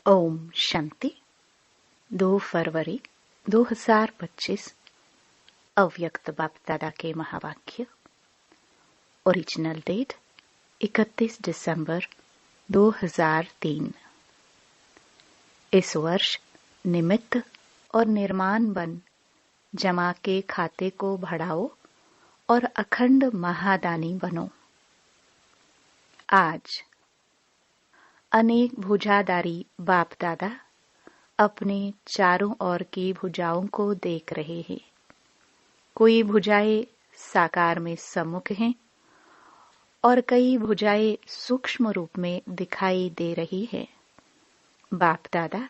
ओम शांति। 2 फरवरी 2025 अव्यक्त बाप दादा के महावाक्य। ओरिजिनल डेट 31 दिसंबर 2003। इस वर्ष निमित्त और निर्माण बन जमा के खाते को बढ़ाओ और अखंड महादानी बनो। आज अनेक भुजाधारी बाप दादा अपने चारों ओर की भुजाओं को देख रहे हैं। कोई भुजाएं साकार में सम्मुख हैं और कई भुजाएं सूक्ष्म रूप में दिखाई दे रही है। बाप दादा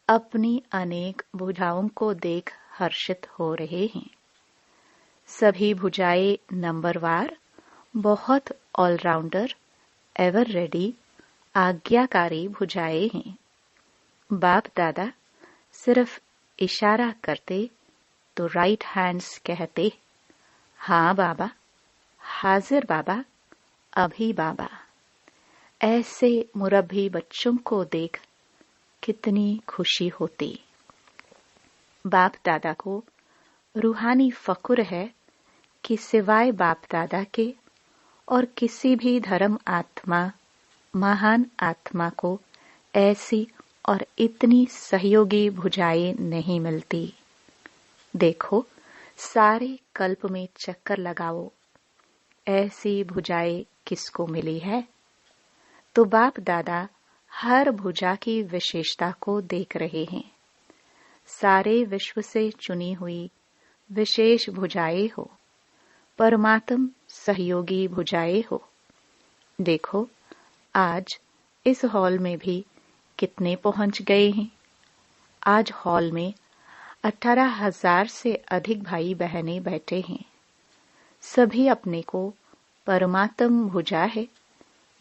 अपनी अनेक भुजाओं को देख हर्षित हो रहे हैं। सभी भुजाएं नंबरवार बहुत ऑलराउंडर एवर रेडी आज्ञाकारी भुजाएं हैं। बाप दादा सिर्फ इशारा करते तो राइट हैंड्स कहते, हाँ बाबा, हाजिर बाबा, अभी बाबा। ऐसे मुरब्बी बच्चों को देख कितनी खुशी होती। बाप दादा को रूहानी फक्र है कि सिवाय बाप दादा के और किसी भी धर्म आत्मा, महान आत्मा को ऐसी और इतनी सहयोगी भुजाएं नहीं मिलती। देखो, सारे कल्प में चक्कर लगाओ, ऐसी भुजाएं किसको मिली है? तो बाप दादा हर भुजा की विशेषता को देख रहे हैं। सारे विश्व से चुनी हुई विशेष भुजाएं हो, परमात्म सहयोगी भुजाएं हो। देखो, आज इस हॉल में भी कितने पहुंच गए हैं। आज हॉल में 18,000 से अधिक भाई बहनें बैठे हैं। सभी अपने को परमात्म भुजा है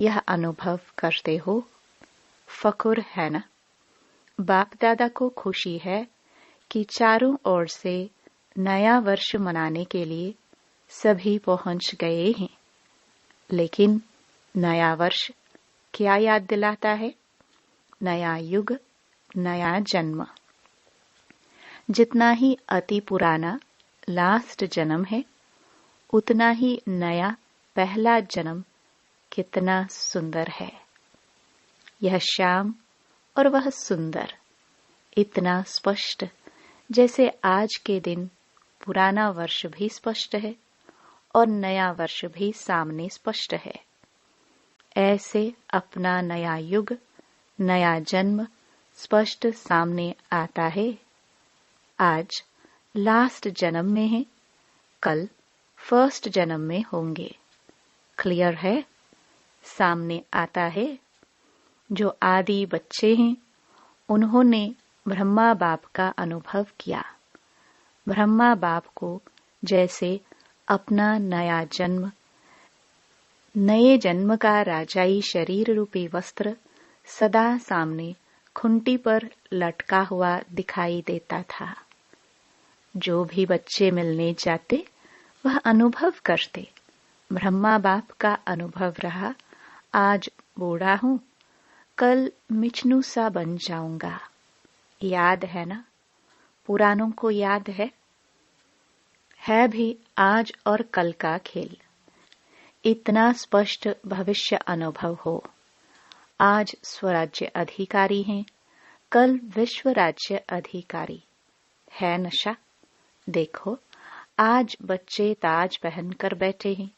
यह अनुभव करते हो। फक्र है ना? बाप दादा को खुशी है कि चारों ओर से नया वर्ष मनाने के लिए सभी पहुंच गए हैं। लेकिन नया वर्ष क्या याद दिलाता है? नया युग, नया जन्म। जितना ही अति पुराना लास्ट जन्म है, उतना ही नया पहला जन्म कितना सुंदर है। यह श्याम और वह सुंदर, इतना स्पष्ट जैसे आज के दिन पुराना वर्ष भी स्पष्ट है और नया वर्ष भी सामने स्पष्ट है। ऐसे अपना नया युग, नया जन्म स्पष्ट सामने आता है। आज लास्ट जन्म में है, कल फर्स्ट जन्म में होंगे। क्लियर है? सामने आता है। जो आदि बच्चे हैं, उन्होंने ब्रह्मा बाप का अनुभव किया। ब्रह्मा बाप को जैसे अपना नया जन्म, नए जन्म का राजाई शरीर रूपी वस्त्र सदा सामने खुंटी पर लटका हुआ दिखाई देता था। जो भी बच्चे मिलने जाते वह अनुभव करते, ब्रह्मा बाप का अनुभव रहा, आज बूढ़ा हूं, कल मिचनू सा बन जाऊंगा। याद है ना? पुरानों को याद है भी आज और कल का खेल। इतना स्पष्ट भविष्य अनुभव हो। आज स्वराज्य अधिकारी हैं, कल विश्व राज्य अधिकारी है। नशा देखो, आज बच्चे ताज पहनकर बैठे हैं।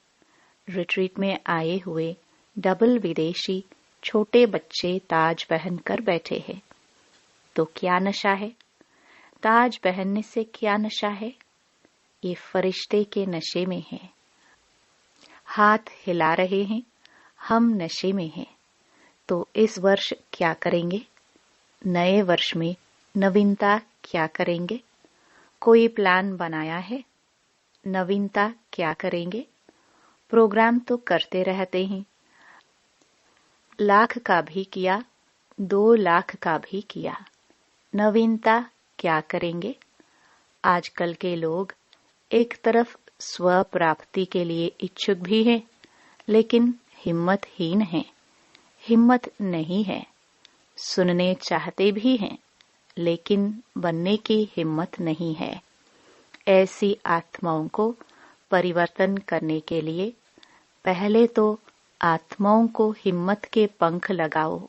रिट्रीट में आए हुए डबल विदेशी छोटे बच्चे ताज पहनकर बैठे हैं। तो क्या नशा है? ताज पहनने से क्या नशा है? ये फरिश्ते के नशे में है। हाथ हिला रहे हैं, हम नशे में हैं। तो इस वर्ष क्या करेंगे? नए वर्ष में नवीनता क्या करेंगे? कोई प्लान बनाया है? नवीनता क्या करेंगे? प्रोग्राम तो करते रहते हैं। 1,00,000 का भी किया, 2,00,000 का भी किया। नवीनता क्या करेंगे? आजकल के लोग एक तरफ स्व प्राप्ति के लिए इच्छुक भी हैं, लेकिन हिम्मतहीन हैं। हिम्मत नहीं है। सुनने चाहते भी हैं, लेकिन बनने की हिम्मत नहीं है। ऐसी आत्माओं को परिवर्तन करने के लिए पहले तो आत्माओं को हिम्मत के पंख लगाओ।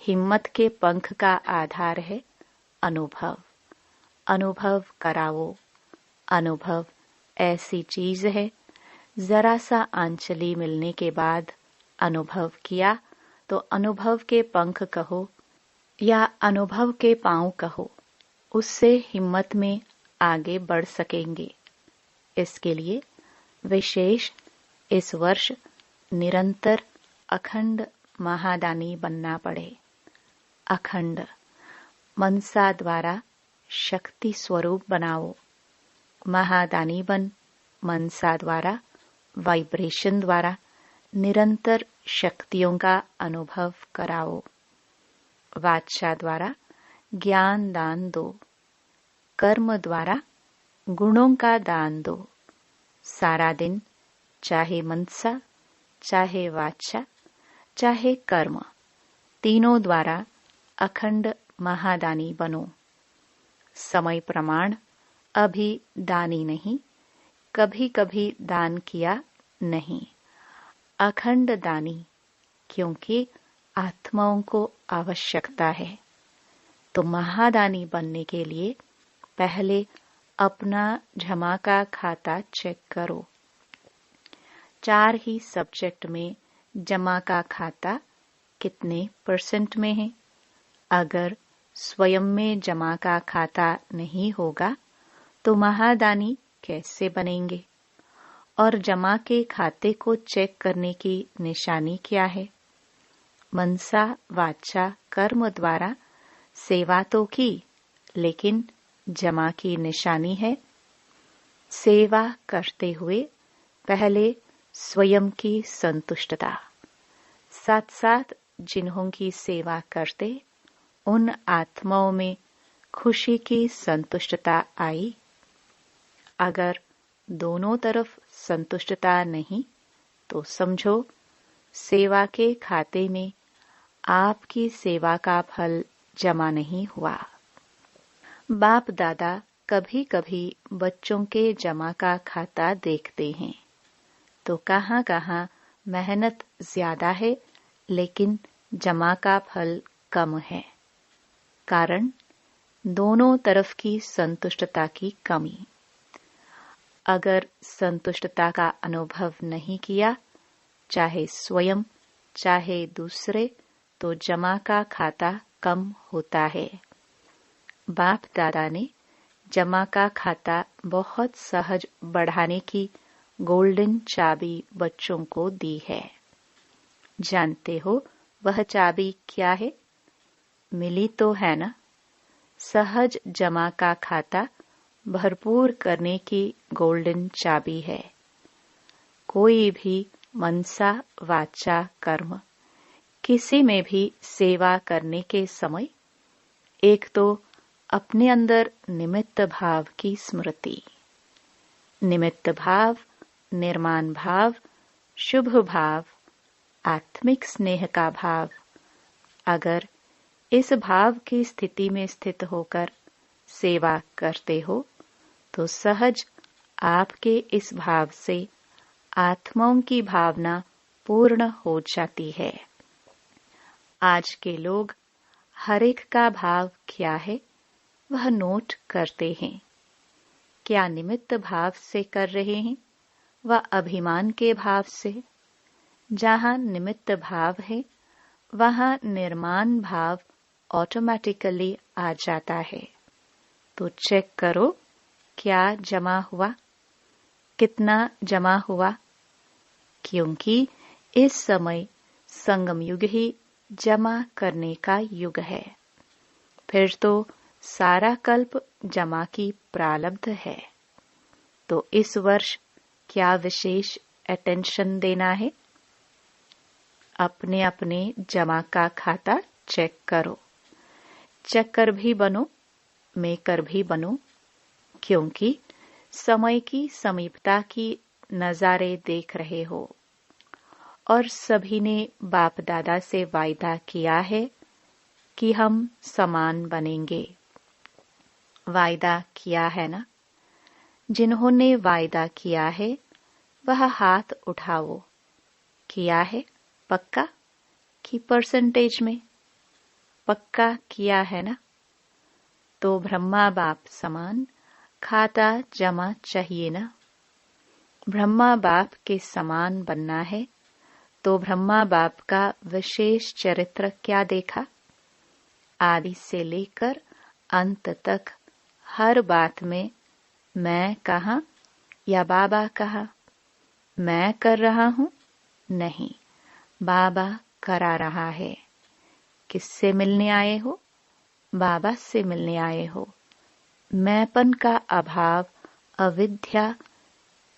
हिम्मत के पंख का आधार है अनुभव। अनुभव कराओ। अनुभव ऐसी चीज है, जरा सा आंचली मिलने के बाद अनुभव किया तो अनुभव के पंख कहो या अनुभव के पांव कहो, उससे हिम्मत में आगे बढ़ सकेंगे। इसके लिए विशेष इस वर्ष निरंतर अखंड महादानी बनना पड़े। अखंड मनसा द्वारा शक्ति स्वरूप बनाओ। महादानी बन मनसा द्वारा, वाइब्रेशन द्वारा निरंतर शक्तियों का अनुभव कराओ। वाचा द्वारा ज्ञान दान दो। कर्म द्वारा गुणों का दान दो। सारा दिन चाहे मनसा, चाहे वाचा, चाहे कर्म, तीनों द्वारा अखंड महादानी बनो। समय प्रमाण अभी दानी नहीं, कभी कभी दान किया नहीं, अखंड दानी, क्योंकि आत्माओं को आवश्यकता है। तो महादानी बनने के लिए पहले अपना जमा का खाता चेक करो। 4 ही सब्जेक्ट में जमा का खाता कितने % में है? अगर स्वयं में जमा का खाता नहीं होगा तो महादानी कैसे बनेंगे? और जमा के खाते को चेक करने की निशानी क्या है? मनसा वाचा कर्म द्वारा सेवा तो की, लेकिन जमा की निशानी है। सेवा करते हुए पहले स्वयं की संतुष्टता, साथ साथ जिन्हों की सेवा करते उन आत्माओं में खुशी की संतुष्टता आई। अगर दोनों तरफ संतुष्टता नहीं तो समझो सेवा के खाते में आपकी सेवा का फल जमा नहीं हुआ। बाप दादा कभी कभी बच्चों के जमा का खाता देखते हैं तो कहाँ कहाँ मेहनत ज्यादा है लेकिन जमा का फल कम है। कारण दोनों तरफ की संतुष्टता की कमी। अगर संतुष्टता का अनुभव नहीं किया, चाहे स्वयं चाहे दूसरे, तो जमा का खाता कम होता है। बाप दादा ने जमा का खाता बहुत सहज बढ़ाने की गोल्डन चाबी बच्चों को दी है। जानते हो वह चाबी क्या है? मिली तो है ना? सहज जमा का खाता भरपूर करने की गोल्डन चाबी है। कोई भी मनसा वाचा कर्म किसी में भी सेवा करने के समय एक तो अपने अंदर निमित्त भाव की स्मृति, निमित्त भाव, निर्माण भाव, शुभ भाव, आत्मिक स्नेह का भाव। अगर इस भाव की स्थिति में स्थित होकर सेवा करते हो तो सहज आपके इस भाव से आत्माओं की भावना पूर्ण हो जाती है। आज के लोग हर एक का भाव क्या है वह नोट करते हैं। क्या निमित्त भाव से कर रहे हैं व अभिमान के भाव से? जहाँ निमित्त भाव है वहाँ निर्माण भाव ऑटोमेटिकली आ जाता है। तो चेक करो क्या जमा हुआ, कितना जमा हुआ, क्योंकि इस समय संगम युग ही जमा करने का युग है। फिर तो सारा कल्प जमा की प्रारब्ध है। तो इस वर्ष क्या विशेष अटेंशन देना है? अपने अपने जमा का खाता चेक करो। चक्कर भी बनो, मेकर भी बनो, क्योंकि समय की समीपता की नजारे देख रहे हो और सभी ने बाप दादा से वायदा किया है कि हम समान बनेंगे। वायदा किया है ना? जिन्होंने वायदा किया है वह हाथ उठाओ। किया है पक्का कि परसेंटेज में? पक्का किया है ना? तो ब्रह्मा बाप समान खाता जमा चाहिए ना? ब्रह्मा बाप के समान बनना है तो ब्रह्मा बाप का विशेष चरित्र क्या देखा? आदि से लेकर अंत तक हर बात में मैं कहा या बाबा कहा? मैं कर रहा हूं? नहीं, बाबा करा रहा है। किससे मिलने आए हो? बाबा से मिलने आए हो। मैंपन का अभाव, अविद्या,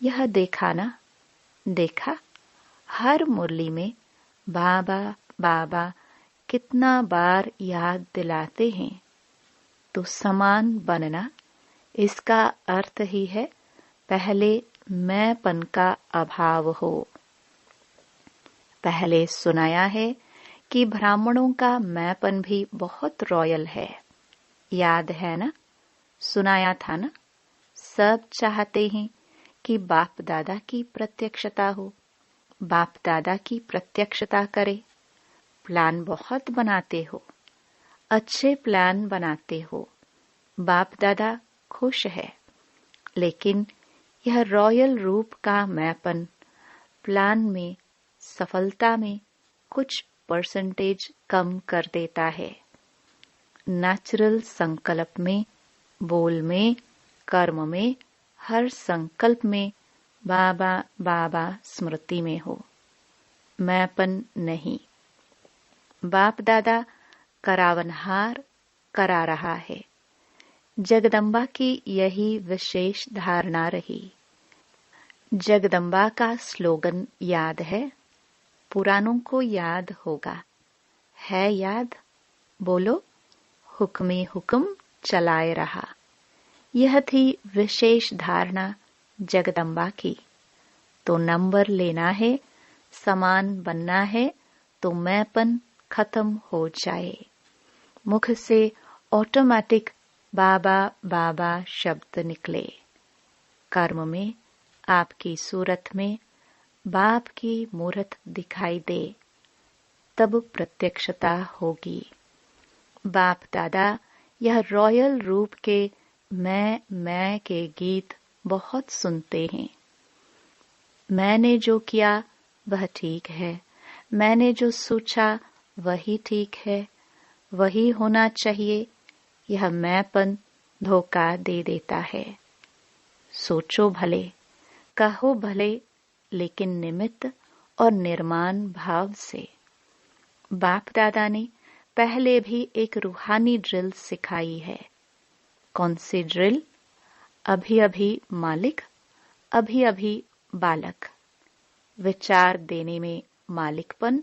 यह देखा ना? देखा? हर मुरली में बाबा बाबा कितना बार याद दिलाते हैं। तो समान बनना, इसका अर्थ ही है पहले मैंपन का अभाव हो। पहले सुनाया है कि ब्राह्मणों का मैंपन भी बहुत रॉयल है। याद है ना? सुनाया था ना? सब चाहते हैं कि बाप दादा की प्रत्यक्षता हो, बाप दादा की प्रत्यक्षता करे। प्लान बहुत बनाते हो, अच्छे प्लान बनाते हो। बाप दादा खुश है, लेकिन यह रॉयल रूप का मैंपन प्लान में, सफलता में कुछ परसेंटेज कम कर देता है। नेचुरल संकल्प में, बोल में, कर्म में, हर संकल्प में बाबा बाबा स्मृति में हो, मैंपन नहीं। बाप दादा करावनहार करा रहा है। जगदम्बा की यही विशेष धारणा रही। जगदम्बा का स्लोगन याद है? पुरानों को याद होगा। है याद? बोलो। हुक्मे हुक्म चलाए रहा। यह थी विशेष धारणा जगदम्बा की। तो नंबर लेना है, समान बनना है तो मैंपन खत्म हो जाए। मुख से ऑटोमेटिक बाबा बाबा शब्द निकले। कर्म में, आपकी सूरत में बाप की मूरत दिखाई दे, तब प्रत्यक्षता होगी। बाप दादा यह रॉयल रूप के मैं के गीत बहुत सुनते हैं। मैंने जो किया वह ठीक है, मैंने जो सोचा वही ठीक है, वही होना चाहिए। यह मैंपन धोखा दे देता है। सोचो भले, कहो भले, लेकिन निमित्त और निर्माण भाव से। बाप दादा ने पहले भी एक रूहानी ड्रिल सिखाई है। कौन सी ड्रिल? अभी अभी मालिक, अभी अभी बालक। विचार देने में मालिकपन,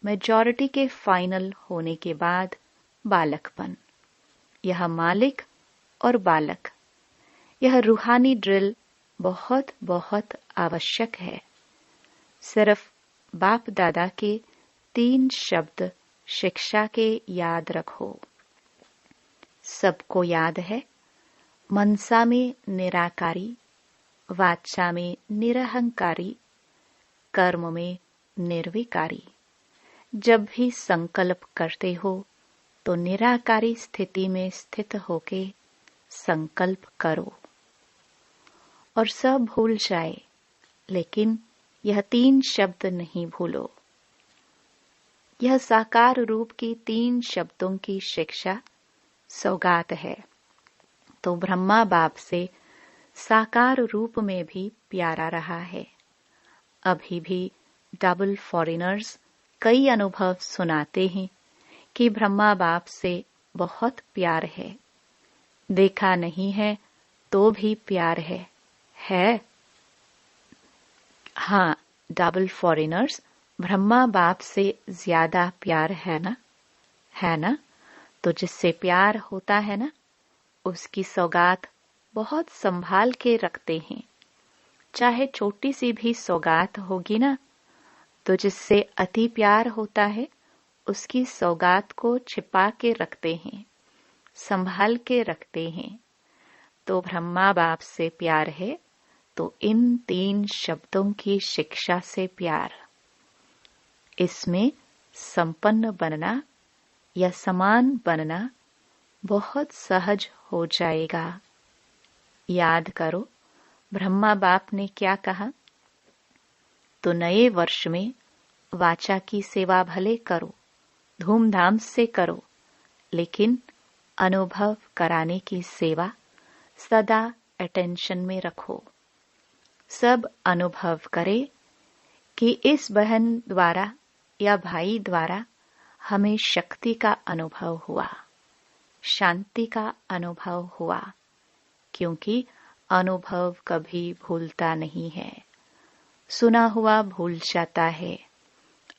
मेजॉरिटी के फाइनल होने के बाद बालकपन। यह मालिक और बालक, यह रूहानी ड्रिल बहुत बहुत आवश्यक है। सिर्फ बाप दादा के 3 शब्द शिक्षा के याद रखो। सबको याद है, मनसा में निराकारी, वाचा में निरहंकारी, कर्म में निर्विकारी। जब भी संकल्प करते हो तो निराकारी स्थिति में स्थित होके संकल्प करो और सब भूल जाए, लेकिन यह 3 शब्द नहीं भूलो। यह साकार रूप की 3 शब्दों की शिक्षा सौगात है। तो ब्रह्मा बाप से साकार रूप में भी प्यारा रहा है। अभी भी डबल फॉरेनर्स कई अनुभव सुनाते हैं कि ब्रह्मा बाप से बहुत प्यार है। देखा नहीं है तो भी प्यार है। हाँ, डबल फॉरेनर्स ब्रह्मा बाप से ज्यादा प्यार है ना? है ना? तो जिससे प्यार होता है ना, उसकी सौगात बहुत संभाल के रखते हैं। चाहे छोटी सी भी सौगात होगी ना, तो जिससे अति प्यार होता है उसकी सौगात को छिपा के रखते हैं, संभाल के रखते हैं। तो ब्रह्मा बाप से प्यार है तो इन 3 शब्दों की शिक्षा से प्यार। इसमें संपन्न बनना या समान बनना बहुत सहज हो जाएगा। याद करो ब्रह्मा बाप ने क्या कहा? तो नए वर्ष में वाचा की सेवा भले करो, धूमधाम से करो, लेकिन अनुभव कराने की सेवा सदा अटेंशन में रखो। सब अनुभव करे कि इस बहन द्वारा या भाई द्वारा हमें शक्ति का अनुभव हुआ, शांति का अनुभव हुआ, क्योंकि अनुभव कभी भूलता नहीं है। सुना हुआ भूल जाता है,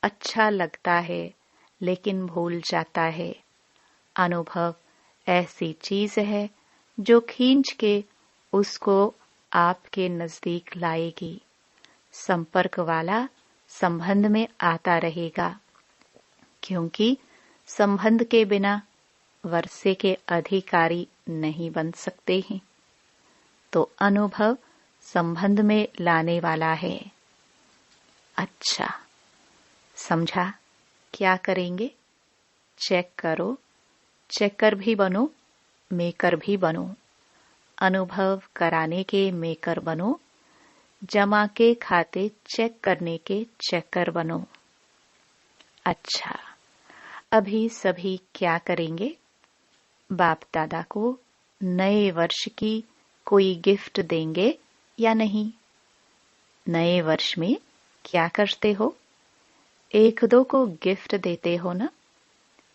अच्छा लगता है लेकिन भूल जाता है। अनुभव ऐसी चीज है जो खींच के उसको आपके नजदीक लाएगी। संपर्क वाला संबंध में आता रहेगा, क्योंकि संबंध के बिना वर्षे के अधिकारी नहीं बन सकते हैं। तो अनुभव संबंध में लाने वाला है। अच्छा, समझा? क्या करेंगे? चेक करो, चेकर भी बनो, मेकर भी बनो। अनुभव कराने के मेकर बनो, जमा के खाते चेक करने के चेकर बनो। अच्छा, अभी सभी क्या करेंगे? बाप दादा को नए वर्ष की कोई गिफ्ट देंगे या नहीं? नए वर्ष में क्या करते हो? 1-2 को गिफ्ट देते हो ना?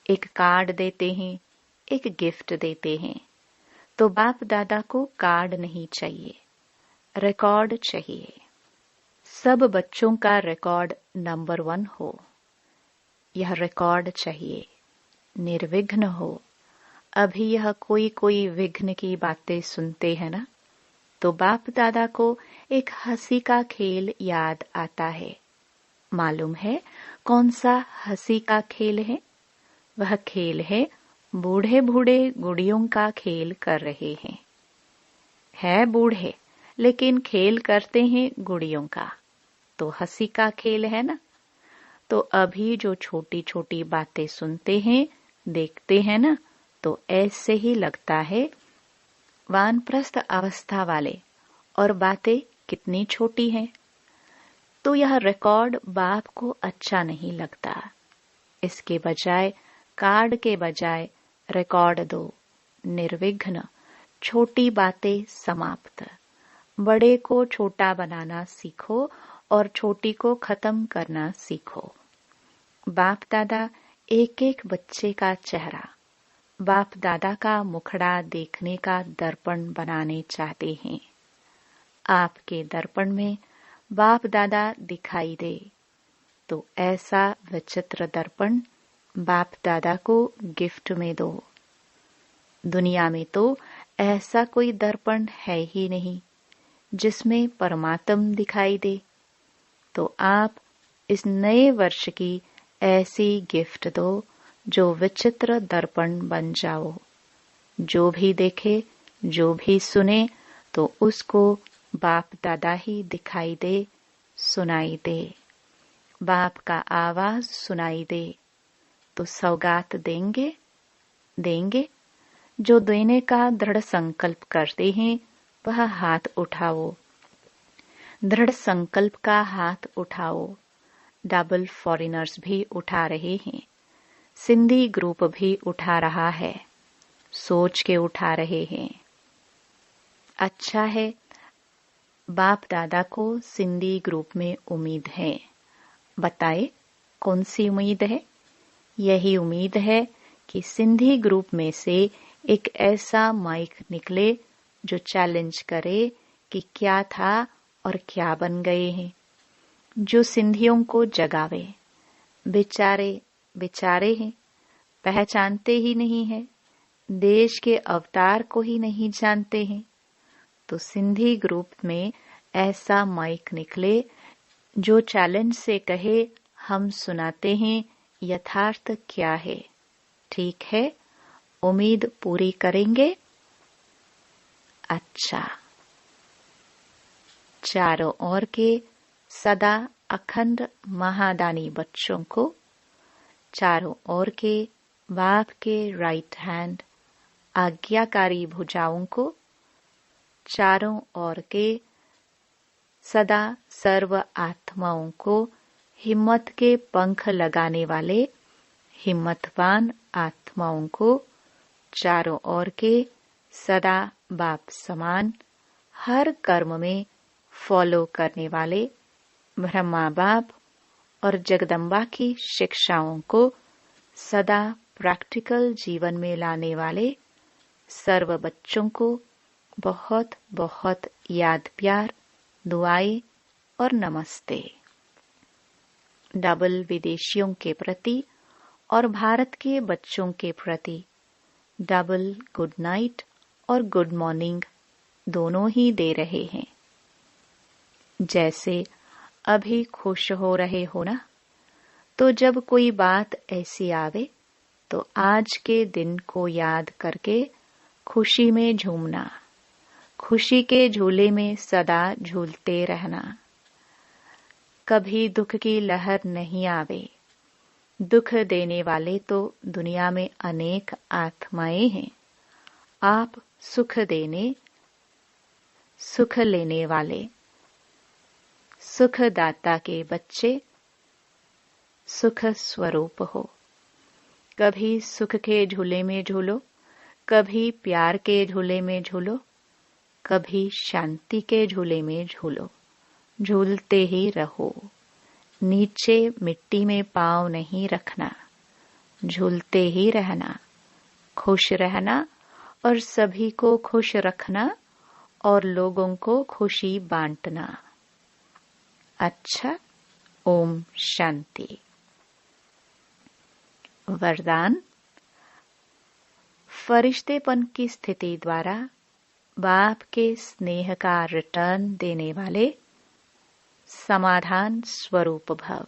एक कार्ड देते हैं, एक गिफ्ट देते हैं। तो बाप दादा को कार्ड नहीं चाहिए, रिकॉर्ड चाहिए। सब बच्चों का रिकॉर्ड नंबर 1 हो। यह रिकॉर्ड चाहिए, निर्विघ्न हो। अभी यह कोई विघ्न की बातें सुनते हैं ना, तो बाप दादा को एक हंसी का खेल याद आता है। मालूम है कौन सा हंसी का खेल है? वह खेल है बूढ़े बूढ़े गुड़ियों का खेल कर रहे हैं। है बूढ़े लेकिन खेल करते हैं गुड़ियों का, तो हंसी का खेल है ना। तो अभी जो छोटी छोटी बातें सुनते हैं, देखते हैं ना, तो ऐसे ही लगता है वानप्रस्थ अवस्था वाले, और बातें कितनी छोटी हैं। तो यह रिकॉर्ड बाप को अच्छा नहीं लगता। इसके बजाय कार्ड के बजाय रिकॉर्ड दो, निर्विघ्न, छोटी बातें समाप्त। बड़े को छोटा बनाना सीखो और छोटी को खत्म करना सीखो। बाप दादा एक एक बच्चे का चेहरा, बाप दादा का मुखड़ा देखने का दर्पण बनाने चाहते हैं। आपके दर्पण में बाप दादा दिखाई दे, तो ऐसा विचित्र दर्पण बाप दादा को गिफ्ट में दो। दुनिया में तो ऐसा कोई दर्पण है ही नहीं जिसमें परमात्म दिखाई दे। तो आप इस नए वर्ष की ऐसी गिफ्ट दो जो विचित्र दर्पण बन जाओ। जो भी देखे, जो भी सुने, तो उसको बाप दादा ही दिखाई दे, सुनाई दे। बाप का आवाज सुनाई दे, तो सौगात देंगे। जो देने का दृढ़ संकल्प करते हैं वह हाथ उठाओ। दृढ़ संकल्प का हाथ उठाओ। डबल फॉरेनर्स भी उठा रहे हैं, सिंधी ग्रुप भी उठा रहा है, सोच के उठा रहे हैं। अच्छा है, बाप दादा को सिंधी ग्रुप में उम्मीद है। बताए कौन सी उम्मीद है? यही उम्मीद है कि सिंधी ग्रुप में से एक ऐसा माइक निकले जो चैलेंज करे कि क्या था और क्या बन गए हैं, जो सिंधियों को जगावे। बेचारे हैं, पहचानते ही नहीं है, देश के अवतार को ही नहीं जानते हैं। तो सिंधी ग्रुप में ऐसा माइक निकले जो चैलेंज से कहे, हम सुनाते हैं यथार्थ क्या है? ठीक है, उम्मीद पूरी करेंगे। अच्छा, चारों ओर के सदा अखंड महादानी बच्चों को, चारों ओर के बाप के राइट हैंड आज्ञाकारी भुजाओं को, चारों ओर के सदा सर्व आत्माओं को हिम्मत के पंख लगाने वाले हिम्मतवान आत्माओं को, चारों ओर के सदा बाप समान हर कर्म में फॉलो करने वाले ब्रह्मा बाप और जगदम्बा की शिक्षाओं को सदा प्रैक्टिकल जीवन में लाने वाले सर्व बच्चों को बहुत बहुत याद प्यार, दुआएं और नमस्ते। डबल विदेशियों के प्रति और भारत के बच्चों के प्रति डबल गुड नाइट और गुड मॉर्निंग दोनों ही दे रहे हैं। जैसे अभी खुश हो रहे हो ना, तो जब कोई बात ऐसी आवे तो आज के दिन को याद करके खुशी में झूमना, खुशी के झूले में सदा झूलते रहना। कभी दुख की लहर नहीं आवे। दुख देने वाले तो दुनिया में अनेक आत्माएं हैं। आप सुख देने, सुख लेने वाले सुखदाता के बच्चे सुख स्वरूप हो। कभी सुख के झूले में झूलो, कभी प्यार के झूले में झूलो, कभी शांति के झूले में झूलो। झूलते ही रहो। नीचे मिट्टी में पांव नहीं रखना। झूलते ही रहना, खुश रहना और सभी को खुश रखना और लोगों को खुशी बांटना। अच्छा, ओम शांति। वरदान। फरिश्तेपन की स्थिति द्वारा बाप के स्नेह का रिटर्न देने वाले समाधान स्वरूप भव।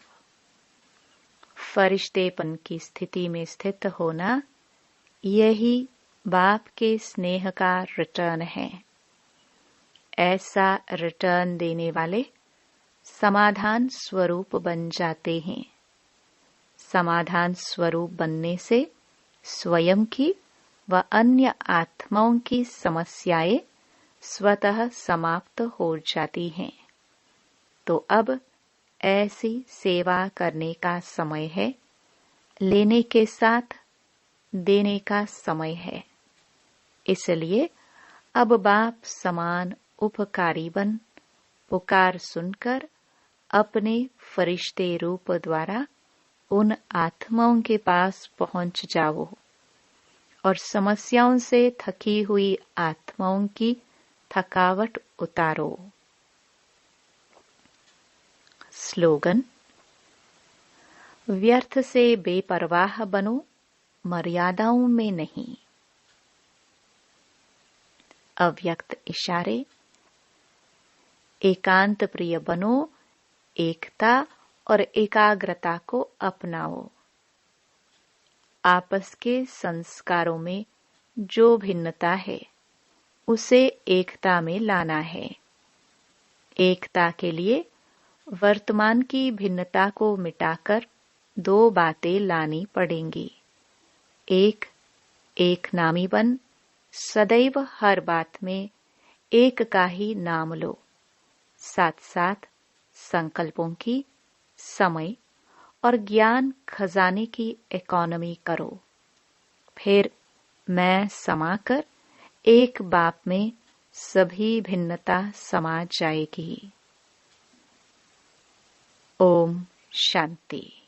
फरिश्तेपन की स्थिति में स्थित होना, यही बाप के स्नेह का रिटर्न है। ऐसा रिटर्न देने वाले समाधान स्वरूप बन जाते हैं। समाधान स्वरूप बनने से स्वयं की व अन्य आत्माओं की समस्याएं स्वतः समाप्त हो जाती हैं। तो अब ऐसी सेवा करने का समय है। लेने के साथ देने का समय है। इसलिए अब बाप समान उपकारी बन पुकार सुनकर अपने फरिश्ते रूप द्वारा उन आत्माओं के पास पहुंच जाओ और समस्याओं से थकी हुई आत्माओं की थकावट उतारो। स्लोगन। व्यर्थ से बेपरवाह बनो, मर्यादाओं में नहीं। अव्यक्त इशारे। एकांत प्रिय बनो, एकता और एकाग्रता को अपनाओ। आपस के संस्कारों में जो भिन्नता है उसे एकता में लाना है। एकता के लिए वर्तमान की भिन्नता को मिटाकर दो बातें लानी पड़ेंगी। एक नामी बन सदैव हर बात में एक का ही नाम लो। साथ साथ संकल्पों की, समय और ज्ञान खजाने की इकोनॉमी करो। फिर मैं समाकर एक बाप में सभी भिन्नता समा जाएगी। ओम शांति।